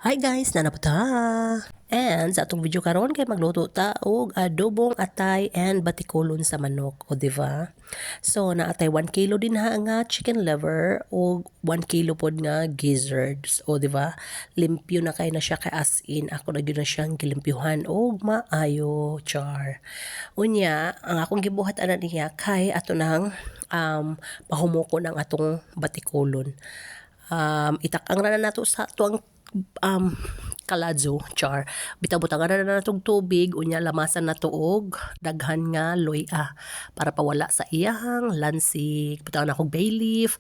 Hi guys, nanapata! And sa atong video karon kay magluto ta og adobong atay and batikulon sa manok, o diba? So naatay 1 kilo din ha nga chicken liver og 1 kilo pod nga gizzards, o diba? Limpyo na kay na siya kay as in ako na gyud na siyang gilimpyuhan og maayo, char. Unya, ang akong gibuhat ana niya kay ato nang pahumoko ng atong batikulon. Itakang na nato sa tuang kaladyo, char. Bitaw-butangan na natong tubig, unya lamasan na tuog, daghan nga loya para pawala sa iyang lansik. Butangan akong bay leaf,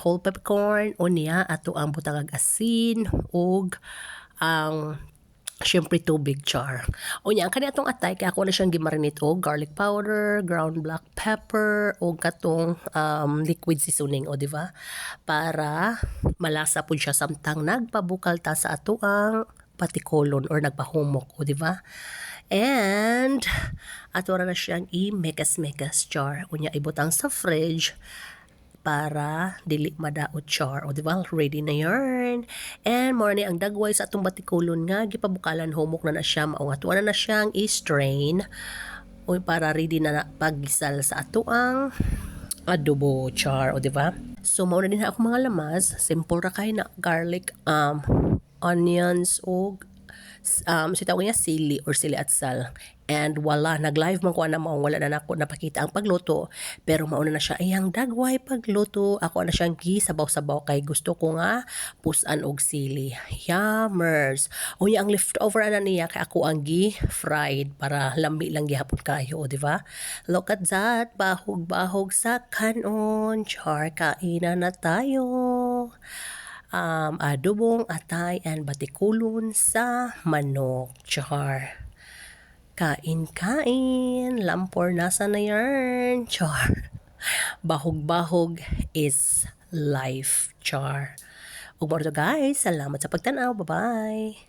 whole peppercorn, unya ato ang butangag asin, og ang syempre tubig, char. Unya ang kani atong atay kay ako na siyang gimarinate og garlic powder, ground black pepper og katong liquid seasoning, o diba? Para malasa pud siya samtang nagpabukal ta sa ato ang patikolon or nagpahumok, o diba? And ato na siyang i-mekas-mekas, char. Unya ibutang sa fridge para dili madaot, char. O diba, ready na yarn. And more ni ang dagway sa atong batikulon nga gipabukalan humok na siya, mao nga tuwa na siyang i-strain o para ready na paggisal sa ato ang adobo, char. O diba? So mao na din ako mga lamas, simple ra kay na garlic, onions og sitaw niya sili or sili at sal. And wala, nag-live man ko na mo, wala na nako napakita ang pagluto, pero mauna na siya ayang dagway pagluto. Ako na siyang gisabaw-sabaw kay gusto ko nga pusan og sili. Yummers. Unya ang leftover ana niya kay ako ang gi-fried para lambi lang gihapon kayo, o diba? Look at that, bahog-bahog sa kanon, char. Kainan na tayo. Adobong atay and batikulon sa manok, char. Kain, lampor nasa na yarn, char. Bahog-bahog is life, char. Ug mo guys, salamat sa pagtanaw, bye-bye.